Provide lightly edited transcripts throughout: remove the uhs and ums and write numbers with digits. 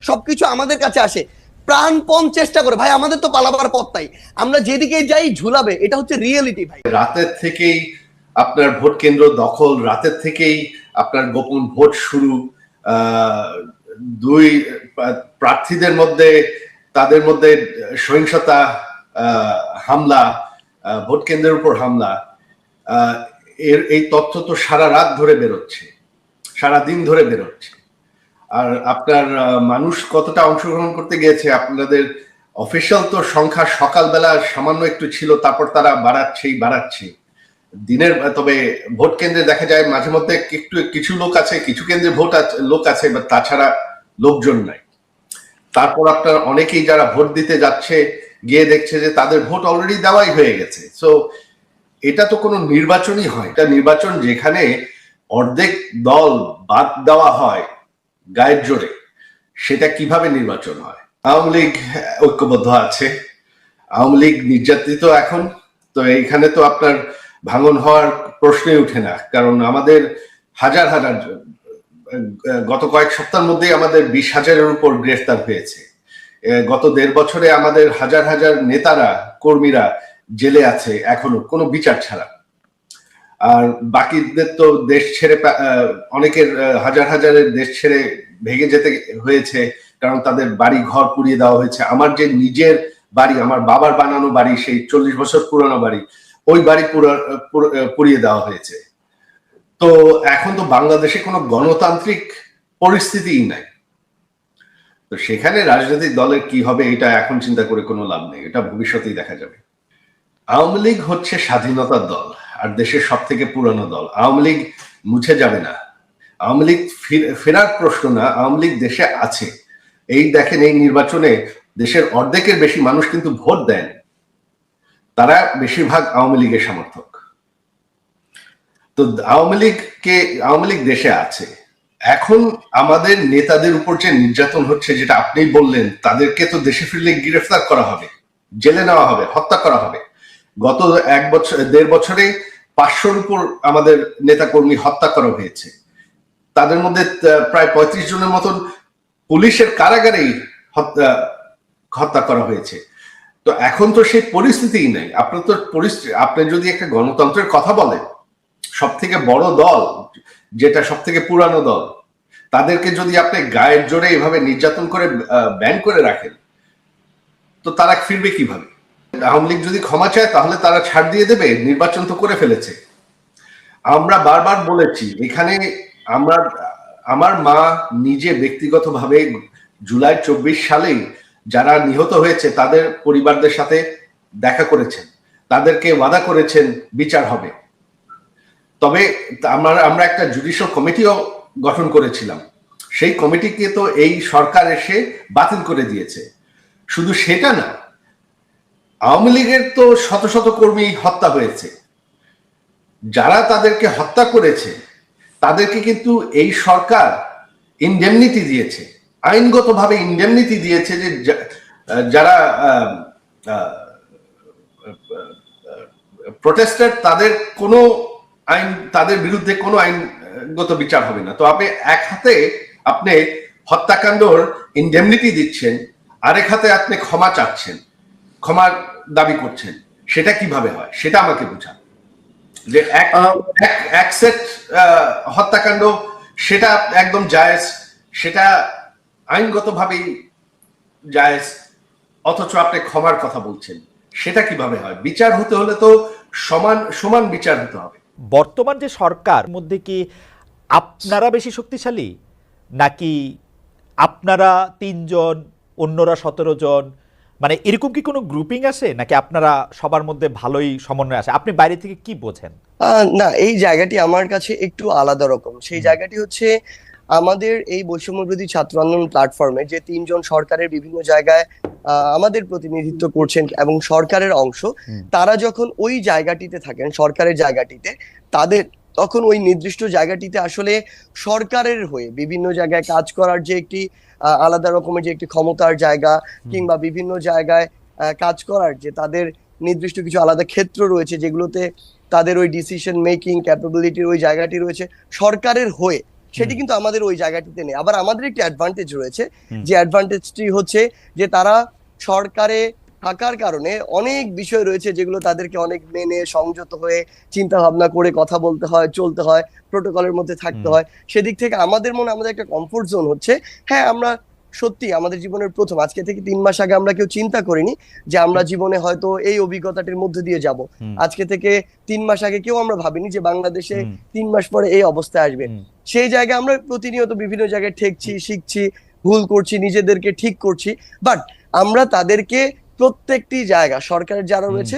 সবকিছু আমাদের কাছে আসে, প্রাণপণ চেষ্টা করে। ভাই আমাদের তো পালাবার পথ নাই, আমরা যেদিকে যাই ঝুলাবে, এটা হচ্ছে রিয়েলিটি ভাই। রাতের থেকেই আপনার ভোট কেন্দ্র দখল, রাতের থেকেই আপনার গোপন ভোট শুরু, দুই প্রার্থীদের মধ্যে তাদের মধ্যে সহিংসতা, হামলা, ভোট কেন্দ্রের উপর হামলা, এই তথ্য তো সারা রাত ধরে বেরোচ্ছে, সারা দিন ধরে বেরোচ্ছে। আর আপনার মানুষ কতটা অংশগ্রহণ করতে গিয়েছে, আপনাদের অফিসিয়াল তো সংখ্যা সকালবেলা সামান্য একটু ছিল, তারপর তারা বাড়াচ্ছে দিনের। তবে ভোট কেন্দ্রে দেখা যায় মাঝে মধ্যে একটু কিছু লোক আছে, কিছু কেন্দ্রে লোক আছে, বা তাছাড়া লোকজন নাই। তারপর আপনার অনেকেই যারা ভোট দিতে যাচ্ছে গিয়ে দেখছে যে তাদের ভোট অলরেডি দেওয়াই হয়ে গেছে। সো এটা তো কোনো নির্বাচনই হয়, এটা নির্বাচন যেখানে অর্ধেক দল বাদ দেওয়া হয় গায়ের জোরে, সেটা কিভাবে নির্বাচন হয়? আওয়ামী লীগ ঐক্যবদ্ধ আছে, আওয়ামী লীগ নির্যাতিত এখন, তো এইখানে তো আপনার ভাঙন হওয়ার প্রশ্নই উঠে না। কারণ আমাদের হাজার হাজার, গত কয়েক সপ্তাহের মধ্যেই আমাদের 20,000-এর উপর গ্রেফতার হয়েছে। গত 1.5 বছরে আমাদের হাজার হাজার নেতারা, কর্মীরা জেলে আছে এখনো কোনো বিচার ছাড়া। আর বাকিদের তো দেশ ছেড়ে, অনেকের হাজার হাজারের দেশ ছেড়ে ভেঙে যেতে হয়েছে, কারণ তাদের বাড়ি ঘর পুড়িয়ে দেওয়া হয়েছে। আমার যে নিজের বাড়ি, আমার বাবার বানানো বাড়ি, সেই 40 বছর পুরানো বাড়ি, ওই বাড়ি পুড়িয়ে দেওয়া হয়েছে। তো এখন তো বাংলাদেশে কোনো গণতান্ত্রিক পরিস্থিতিই নাই। তো সেখানে রাজনৈতিক দলের কি হবে এটা এখন চিন্তা করে কোনো লাভ নেই, এটা ভবিষ্যতেই দেখা যাবে। আওয়ামী লীগ হচ্ছে স্বাধীনতার দল আর দেশের সব থেকে পুরানো দল। আওয়ামী লীগ মুছে যাবে না, আওয়ামী লীগ ফেরার প্রশ্ন না, আওয়ামী লীগ দেশে আছে। এই দেখেন, এই নির্বাচনে দেশের অর্ধেকের বেশি মানুষ কিন্তু ভোট দেন, তারা বেশিরভাগ আওয়ামী লীগের সমর্থক। তো আওয়ামী লীগ দেশে আছে। এখন আমাদের নেতাদের উপর যে নির্যাতন হচ্ছে, যেটা আপনি বললেন, তাদেরকে তো দেশে ফিরলে গ্রেফতার করা হবে, জেলে নেওয়া হবে, হত্যা করা হবে। গত 1.5 বছরে 500-র উপর আমাদের নেতাকর্মী হত্যা করা হয়েছে। তাদের মধ্যে প্রায় 35 জনের মতন পুলিশের কারাগারেই হত্যা করা হয়েছে। তো এখন তো সেই পরিস্থিতিই নাই। আপনি যদি একটা গণতন্ত্রের কথা বলেন, সব থেকে বড় দল, যেটা সব থেকে পুরানো দল, তাদেরকে যদি আপনি গায়ের জোরে এভাবে নির্যাতন করে ব্যান করে রাখেন, তো তারা ফিরবে কিভাবে? আওয়ামী লীগ যদি ক্ষমা চায় তাহলে তারা ছাড় দিয়ে দেবে, নির্বাচন তো করে ফেলেছে। আমরা বারবার বলেছি এখানে, আমার মা নিজে ব্যক্তিগতভাবে জুলাই 24 সালেই যারা নিহত হয়েছে তাদের পরিবারদের সাথে দেখা করেছেন, তাদেরকে ওয়াদা করেছেন বিচার হবে। তবে আমরা একটা জুডিশিয়াল কমিটিও গঠন করেছিলাম, সেই কমিটিকে তো এই সরকার এসে বাতিল করে দিয়েছে। শুধু সেটা না, আওয়ামী লীগের তো শত শত কর্মী হত্যা হয়েছে, যারা তাদেরকে হত্যা করেছে তাদেরকে কিন্তু এই সরকার ইনডেমনিটি দিয়েছে, আইনগতভাবে ইনডেমনিটি দিয়েছে, যে যারা প্রোটেস্টার, তাদের বিরুদ্ধে কোনো আইনগত বিচার হবে না। তো আপনি এক হাতে আপনি হত্যাকাণ্ডর ইনডেমনিটি দিচ্ছেন, আরেক হাতে আপনি ক্ষমা চাচ্ছেন, ক্ষমার দাবি করছেন, সেটা কিভাবে হয় সেটা আমাকে বোঝান। যে এক সেট হত্যাকাণ্ড, সেটা একদম জায়েজ, সেটা আইনগতভাবেই জায়েজ, অথচ আপনি ক্ষমার কথা বলছেন, সেটা কিভাবে হয়? বিচার হতে হলে তো সমান বিচার হতে হবে। বর্তমান যে সরকার মধ্যে কি আপনারা বেশি শক্তিশালী, নাকি আপনারা 3 জন, অন্যরা 17 জন, মানে এরকম কি কোনো গ্রুপিং আছে, নাকি আপনারা সবার মধ্যে ভালোই সমন্বয় আছে? আপনি বাইরে থেকে কি বোঝেন? না, এই জায়গাটি আমার কাছে একটু আলাদা রকম। সেই জায়গাটি হচ্ছে আমাদের এই বৈষম্যবিরোধী ছাত্র আন্দোলন প্ল্যাটফর্মে যে 3 জন সরকারের বিভিন্ন জায়গায় আমাদের প্রতিনিধিত্ব করছেন এবং সরকারের অংশ, তারা যখন ওই জায়গাটিতে থাকেন, সরকারের জায়গাটিতে, তাদের তখন ওই নির্দিষ্ট জায়গাটিতে আসলে সরকারের হয়ে বিভিন্ন জায়গায় কাজ করার যে একটি আলাদা রকমের যে একটি ক্ষমতার জায়গা, কিংবা বিভিন্ন জায়গায় কাজ করার যে তাদের নির্দিষ্ট কিছু আলাদা ক্ষেত্র রয়েছে, যেগুলোতে তাদের ওই ডিসিশন মেকিং ক্যাপাবিলিটির ওই জায়গাটি রয়েছে সরকারের হয়ে। সেটি কিন্তু আমাদের ওই জায়গাটিতে নেই। আবার আমাদের একটি অ্যাডভান্টেজ রয়েছে, যে অ্যাডভান্টেজটি হচ্ছে যে তারা সরকারে থাকার কারণে অনেক বিষয় রয়েছে যেগুলো তাদেরকে অনেক মেনে সংযত হয়ে চিন্তা ভাবনা করে কথা বলতে হয়, চলতে হয়, প্রোটোকলের মধ্যে থাকতে হয়। সেদিক থেকে আমাদের আমাদের একটা কমফোর্ট জোন হচ্ছে। হ্যাঁ, আমরা সত্যি আমাদের জীবনের প্রথম, আজকে থেকে 3 মাস আগে আমরা কেউ চিন্তা করিনি যে আমরা জীবনে হয়তো এই অভিজ্ঞতাটির মধ্যে দিয়ে যাব। আজকে থেকে 3 মাস আগে কেউ আমরা ভাবিনি যে বাংলাদেশে 3 মাস পরে এই অবস্থায় আসবে। সেই জায়গায় আমরা প্রতিনিয়ত বিভিন্ন জায়গায় ঠেকছি, শিখছি, ভুল করছি, নিজেদেরকে ঠিক করছি। বাট আমরা তাদেরকে প্রত্যেকটি জায়গা, সরকারের যারা রয়েছে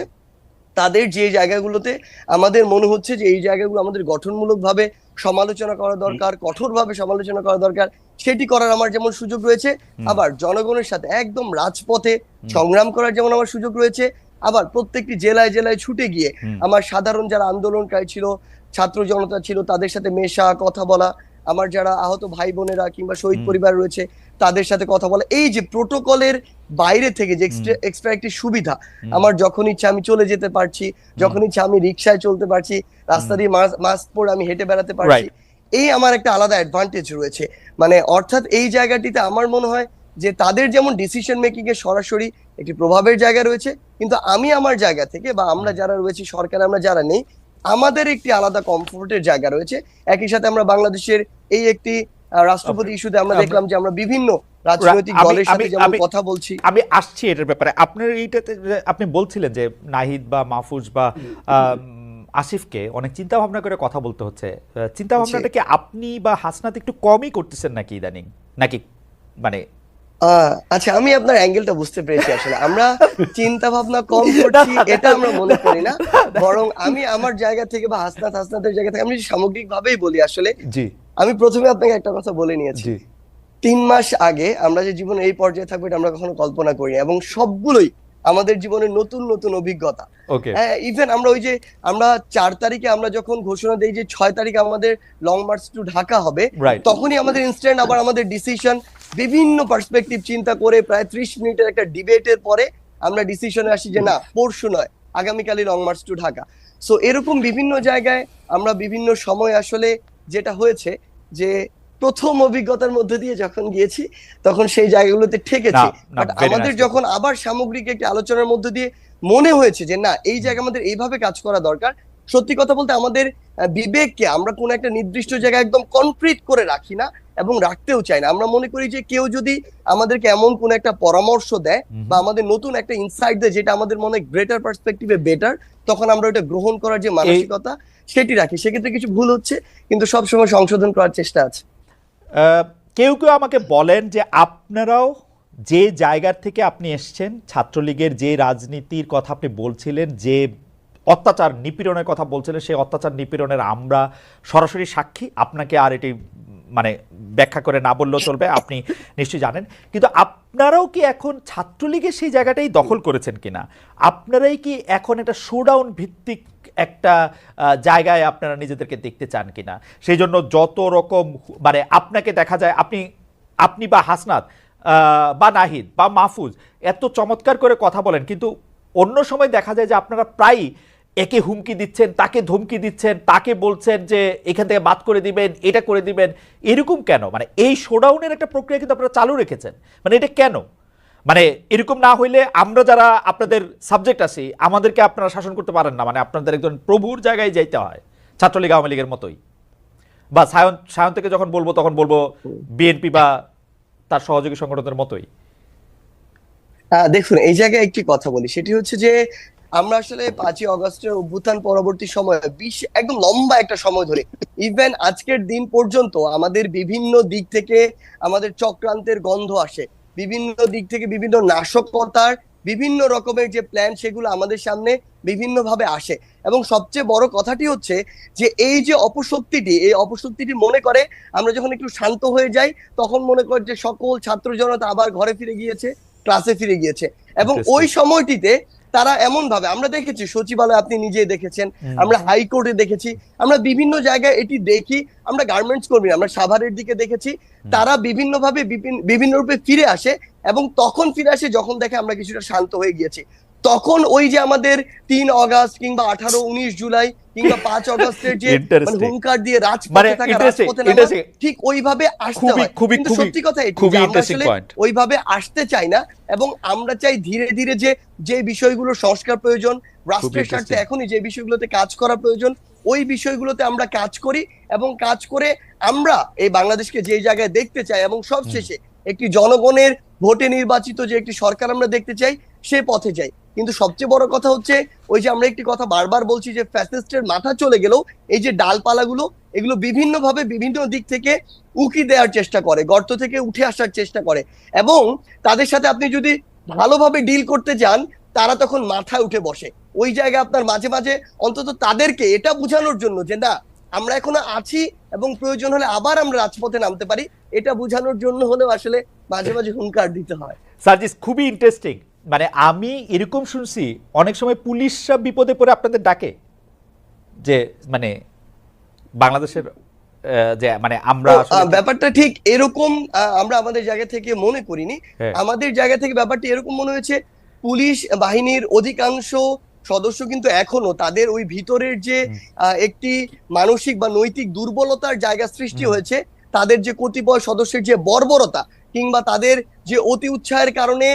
তাদের যে জায়গাগুলোতে আমাদের মনে হচ্ছে যে এই জায়গাগুলো আমাদের গঠনমূলক ভাবে সমালোচনা করা দরকার, কঠোরভাবে সমালোচনা করা দরকার, সেটি করার আমার যেমন সুযোগ রয়েছে, আবার জনগণের সাথে একদম রাজপথে সংগ্রাম করার যেমন আমার সুযোগ রয়েছে, আবার প্রত্যেকটি জেলায় জেলায় ছুটে গিয়ে আমার সাধারণ যারা আন্দোলনকারী ছিল, ছাত্র জনতা ছিল, তাদের সাথে মেশা, কথা বলা, আমার যারা আহত ভাই বোনেরা কিংবা শহীদ পরিবার রয়েছে তাদের সাথে কথা বলা, এই যে প্রোটোকলের বাইরে থেকে যে এক্সট্রা একটি সুবিধা, আমার যখন ইচ্ছা আমি চলে যেতে পারছি, যখন ইচ্ছা আমি রিক্সায় চলতে পারছি, রাস্তা দিয়ে মাস্ক পরে আমি হেঁটে বেড়াতে পারছি, এই আমার একটা আলাদা অ্যাডভান্টেজ রয়েছে। মানে অর্থাৎ এই জায়গাটিতে আমার মনে হয় যে তাদের যেমন ডিসিশন মেকিং এ সরাসরি একটি প্রভাবের জায়গা রয়েছে, কিন্তু আমি আমার জায়গা থেকে বা আমরা যারা রয়েছি সরকার, আমরা যারা নেই, আমাদের একটি আলাদা কমফোর্টের জায়গা রয়েছে। একই সাথে আমরা বাংলাদেশের এই একটি রাষ্ট্রপতি ইস্যুতে আমরা দেখলাম যে আমরা বিভিন্ন রাজনৈতিক দলের সাথে যেমন কথা বলছি। আমি আসছি এটার ব্যাপারে। আপনার এইটাতে আপনি বলছিলেন যে নাহিদ বা মাহফুজ বা আসিফকে অনেক চিন্তা ভাবনা করে কথা বলতে হচ্ছে। চিন্তা ভাবনাটা কি আপনি বা হাসনাত একটু কমই করতেছেন নাকি ইদানিং, নাকি মানে? আচ্ছা, আমি আপনার অ্যাঙ্গেলটা বুঝতে পেরেছি। আসলে আমরা চিন্তা ভাবনা কম করছি এটা আমরা মনে করি না, বরং আমি আমার জায়গা থেকে বা হাসনাতের জায়গা থেকে আমি সামগ্রিক ভাবেই বলি। আসলে আমি প্রথমে আপনাকে একটা কথা বলে নিয়েছি, 3 মাস আগে আমরা যে জীবনে এই পর্যায়ে থাকবো এটা আমরা কখনো কল্পনা করিনি, এবং সবগুলোই আমাদের জীবনের নতুন নতুন অভিজ্ঞতা। ইভেন আমরা ওই যে আমরা 4 তারিখে আমরা যখন ঘোষণা দেই যে 6 তারিখে আমাদের লং মার্চ টু ঢাকা হবে, তখনই আমাদের ইনস্ট্যান্ট আবার আমাদের ডিসিশন বিভিন্ন পার্সপেক্টিভ চিন্তা করে প্রায় 30 মিনিটের একটা ডিবেটের পরে আমরা ডিসিশনে আসি যে না, পরশু নয়, আগামীকালই long march to Dhaka. So এরকম বিভিন্ন জায়গায় আমরা বিভিন্ন সময় আসলে যেটা হয়েছে যে প্রথম অভিজ্ঞতার মধ্যে দিয়ে যখন গিয়েছি তখন সেই জায়গাগুলোতে ঠেকেছি, বাট আমাদের যখন আবার সামগ্রিক একটি আলোচনার মধ্যে দিয়ে মনে হয়েছে যে না, এই জায়গা আমাদের এইভাবে কাজ করা দরকার। সত্যি কথা বলতে আমাদের বিবেককে আমরা কোন একটা নির্দিষ্ট জায়গায় একদম কনক্রিট করে রাখি না এবং রাখতেও চাই না। আমরা মনে করি যে কেউ যদি আমাদেরকে এমন কোন একটা পরামর্শ দেয় বা আমাদের নতুন একটা ইনসাইট দেয় যেটা আমাদের মনে গ্রেটার পার্সপেক্টিভে বেটার, তখন আমরা ওটা গ্রহণ করার যে মানসিকতা সেটি রাখি। সেক্ষেত্রে কিছু ভুল হচ্ছে, কিন্তু সবসময় সংশোধন করার চেষ্টা আছে। কেউ কেউ আমাকে বলেন যে আপনারাও যে জায়গার থেকে আপনি এসছেন, ছাত্রলীগের যে রাজনীতির কথা আপনি বলছিলেন, যে অত্যাচার নিপীড়নের কথা বলছিলেন, সেই অত্যাচার নিপীড়নের আমরা সরাসরি সাক্ষী। আপনাকে আর এটি মানে ব্যাখ্যা করে না বললেও চলবে, আপনি নিশ্চয়ই জানেন। কিন্তু আপনারাও কি এখন ছাত্রলীগের সেই জায়গাটাই দখল করেছেন কিনা? আপনারাই কি এখন একটা শোডাউন ভিত্তিক একটা জায়গায় আপনারা নিজেদেরকে দেখতে চান কিনা? সেই জন্য যত রকম মানে আপনাকে দেখা যায়, আপনি বা হাসনাত বা নাহিদ বা মাহফুজ এত চমৎকার করে কথা বলেন, কিন্তু অন্য সময় দেখা যায় যে আপনারা প্রায় একে হুমকি দিচ্ছেন, তাকে ধমকি দিচ্ছেন, তাকে বলছেন যে এখান থেকে বাদ করে দিবেন, এটা করে দিবেন। এরকম কেন? মানে এই শোডাউনের একটা প্রক্রিয়া কিন্তু আপনারা চালু রেখেছেন, মানে এটা কেন? মানে এরকম না হইলে আমরা যারা আপনাদের সাবজেক্ট আছি আমাদেরকে আপনারা শাসন করতে পারেন না, মানে আপনাদের একজন প্রভুর জায়গায় যাইতে হয়, ছাত্রলীগ আওয়ামী লীগের মতোই। বা সায়ন থেকে যখন বলবো তখন বলবো বিএনপি বা তার সহযোগী সংগঠনের মতোই। দেখুন, এই জায়গায় একটি কথা বলি, সেটি হচ্ছে যে আমরা আসলে 5ই অগস্টের অভ্যুত্থান পরবর্তী সময় একদম লম্বা একটা সময় ধরে ইভেন আজকের দিন পর্যন্ত আমাদের বিভিন্ন দিক থেকে আমাদের চক্রান্তের গন্ধ আসে, বিভিন্ন দিক থেকে বিভিন্ন নাশকতার বিভিন্ন রকমের যে প্ল্যান সেগুলো আমাদের সামনে বিভিন্ন ভাবে আসে। এবং সবচেয়ে বড় কথাটি হচ্ছে যে এই যে অপশক্তিটি মনে করে আমরা যখন একটু শান্ত হয়ে যাই তখন মনে করে যে সকল ছাত্র জনতা আবার ঘরে ফিরে গিয়েছে, ক্লাসে ফিরে গিয়েছে। এবং ওই সময়টিতে তারা এমন ভাবে, আমরা দেখেছি সচিবালয়, আপনি নিজেই দেখেছেন, আমরা হাইকোর্টে দেখেছি, আমরা বিভিন্ন জায়গায় এটি দেখি, আমরা গার্মেন্টস কর্মী, আমরা সাভারের দিকে দেখেছি, তারা বিভিন্ন ভাবে বিভিন্ন রূপে ফিরে আসে এবং তখন ফিরে আসে যখন দেখে আমরা কিছুটা শান্ত হয়ে গিয়েছি। তখন ওই যে আমাদের 3 অগাস্ট কিংবা 18, 19 জুলাই কিংবা 5 অগস্টের যে Interesting. হুঙ্কার দিয়ে মানে রাজপথে থাকা, interesting, রাজপথে নামা, interesting. ঠিক ওইভাবে আসতে হয়। কিন্তু সত্যি কথা এটি খুবই যে আমরা interesting আসলে point. ওইভাবে আসতে চাই না, এবং আমরা চাই ধীরে ধীরে যে বিষয়গুলো সংস্কার প্রয়োজন, রাষ্ট্রের স্বার্থে interesting. এখনই যে বিষয়গুলোতে কাজ করা প্রয়োজন, ওই বিষয়গুলোতে আমরা কাজ করি, এবং কাজ করে আমরা এই বাংলাদেশকে যে জায়গায় দেখতে চাই, এবং সবশেষে একটি জনগণের ভোটে নির্বাচিত যে একটি সরকার আমরা দেখতে চাই, সে পথে যাই। কিন্তু সবচেয়ে বড় কথা হচ্ছে ওই যে আমরা একটি কথা বারবার বলছি যে ফ্যাসিস্টের মাথা চলে গেলেও এই যে ডালপালাগুলো, এগুলো বিভিন্নভাবে বিভিন্ন দিক থেকে উকি দেওয়ার চেষ্টা করে, গর্ত থেকে উঠে আসার চেষ্টা করে, এবং তাদের সাথে আপনি যদি ভালোভাবে ডিল করতে চান, তারা তখন মাথায় উঠে বসে। ওই জায়গায় আপনার মাঝে মাঝে অন্তত তাদেরকে এটা বোঝানোর জন্য যে না, আমরা এখনো আছি এবং প্রয়োজন হলে আবার আমরা রাজপথে নামতে পারি, এটা বোঝানোর জন্য হলেও আসলে মাঝে মাঝে হুঙ্কার দিতে হয়। সার্জিস, খুবই ইন্টারেস্টিং। মানে আমি এরকম শুনছি অনেক সময় পুলিশরা বিপদে পড়ে আপনাদের ডাকে, যে মানে বাংলাদেশের যে মানে আমরা ব্যাপারটা ঠিক এরকম আমরা আমাদের জায়গা থেকে মনে করিনি। হ্যাঁ। আমাদের জায়গা থেকে ব্যাপারটি এরকম মনে হয়েছে, পুলিশ বাহিনীর অধিকাংশ সদস্য কিন্তু এখনো তাদের ওই ভিতরের যে একটি মানসিক বা নৈতিক দুর্বলতার জায়গা সৃষ্টি হয়েছে, তাদের যে কতিপয় সদস্যের যে বর্বরতা কিংবা তাদের যে অতি উৎসাহের কারণে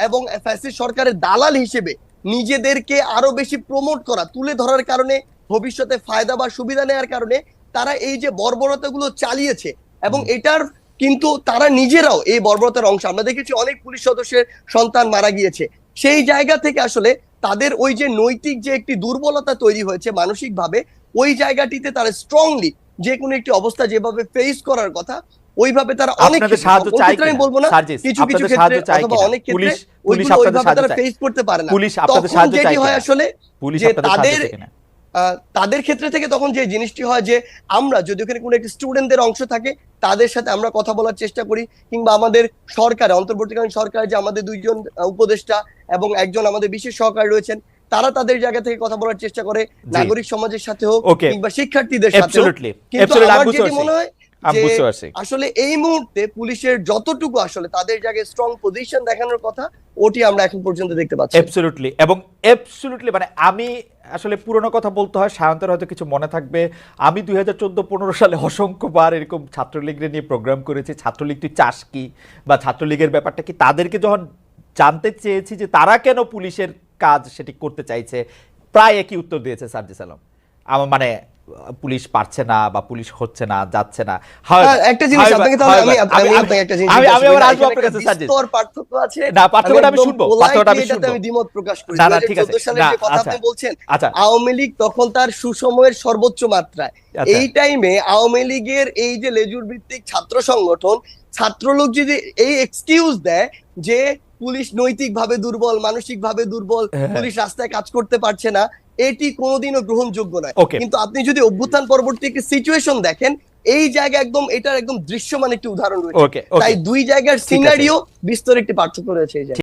এবং ফ্যাসিস্ট সরকারের দালাল হিসেবে নিজেদেরকে আরো বেশি প্রমোট করা, তুলে ধরার কারণে, ভবিষ্যতে ফায়দা বা সুবিধা নেওয়ার কারণে তারা এই যে বর্বরতাগুলো চালিয়েছে, এবং এটার কিন্তু তারা নিজেরাও এই বর্বরতার অংশ। আমরা দেখেছি অনেক পুলিশ সদস্যের সন্তান মারা গিয়েছে। সেই জায়গা থেকে আসলে তাদের ওই যে নৈতিক যে একটি দুর্বলতা তৈরি হয়েছে মানসিকভাবে, ওই জায়গাটিতে তারা স্ট্রংলি যে কোনো একটি অবস্থা যেভাবে ফেস করার কথা, ওইভাবে তারা অনেক আপনাদের সাহায্য চাই ক্ষেত্রে, আমি বলবো না কিছু কিছু ক্ষেত্রে অথবা অনেক ক্ষেত্রে ওইগুলো ওইভাবে তারা ফেস করতে পারে না। পুলিশ আপনাদের সাহায্য চাই যেটি হয় আসলে পুলিশ যে আপনাদের সাহায্য চাই কিনা? তাদের ক্ষেত্রে থেকে তখন যে জিনিসটি হয় যে আমরা যদি ওখানে কোনো একটি স্টুডেন্টদের অংশ থাকে, তাদের সাথে আমরা কথা বলার চেষ্টা করি, কিংবা আমাদের সরকার, অন্তর্বর্তীকালীন সরকার যে আমাদের 2 জন উপদেষ্টা এবং একজন আমাদের বিশেষ সহকারী রয়েছেন, তারা তাদের জায়গা থেকে কথা বলার চেষ্টা করে, নাগরিক সমাজের সাথে হোক কিংবা শিক্ষার্থীদের সাথে হোক। কিন্তু আমার যেটি মনে হয় যে আসলে এই মুহূর্তে পুলিশের যতটুকু আসলে তাদের জায়গায় স্ট্রং পজিশন দেখানোর কথা, ওটি আমরা এখন পর্যন্ত দেখতে পাচ্ছি। অ্যাবসলিউটলি, এবং অ্যাবসলিউটলি মানে আমি আসলে পুরনো কথা বলতে হয়, সায়ন্তের হয়তো কিছু মনে থাকবে, আমি 2014-15 সালে অসংখ্যবার এরকম ছাত্রলীগের নিয়ে প্রোগ্রাম করেছি। ছাত্রলীগটি চাষ কি বা ছাত্রলীগের ব্যাপারটা কি, তাদেরকে যখন জানতে চেয়েছি যে তারা কেন পুলিশের কাজ সেটি করতে চাইছে, প্রায় একই উত্তর দিয়েছে সার্জিস আলম। আমার মানে পুলিশ পারছে না বা পুলিশ হচ্ছে না, যাচ্ছে না। একটা জিনিস আপনাকে তাহলে আমি আপনাকে একটা জিনিস আমি আবার আসবো আপনার কাছে সার্জিস। বিস্তর পার্থক্য আছে। না, পার্থক্যটা আমি শুনবো, পার্থক্যটা আমি শুনবো। আমি দ্বিমত প্রকাশ করি। না, ঠিক আছে। 2014 সালের যে কথা আপনি বলছেন, আচ্ছা, আওয়ামী লীগ তখন তার সুসময়ের সর্বোচ্চ মাত্রায়। এই টাইমে আওয়ামী লীগের এই যে লেজুর ভিত্তিক ছাত্র সংগঠন, ছাত্রলোক যদি এই এক্সকিউজ দেয় যে পুলিশ নৈতিকভাবে দুর্বল, মানসিকভাবে দুর্বল, পুলিশ রাস্তায় কাজ করতে পারছে না, এটি কোনোদিনও গ্রহণযোগ্য নয়। কিন্তু আপনি যদি অভ্যুত্থান পরবর্তী একটি সিচুয়েশন দেখেন, এই জায়গা একদম এটার একদম দৃশ্যমান একটি উদাহরণ রয়েছে। তাই দুই জায়গার সিনারিও বিস্তর একটি পার্থক্য রয়েছে এই জায়গায়।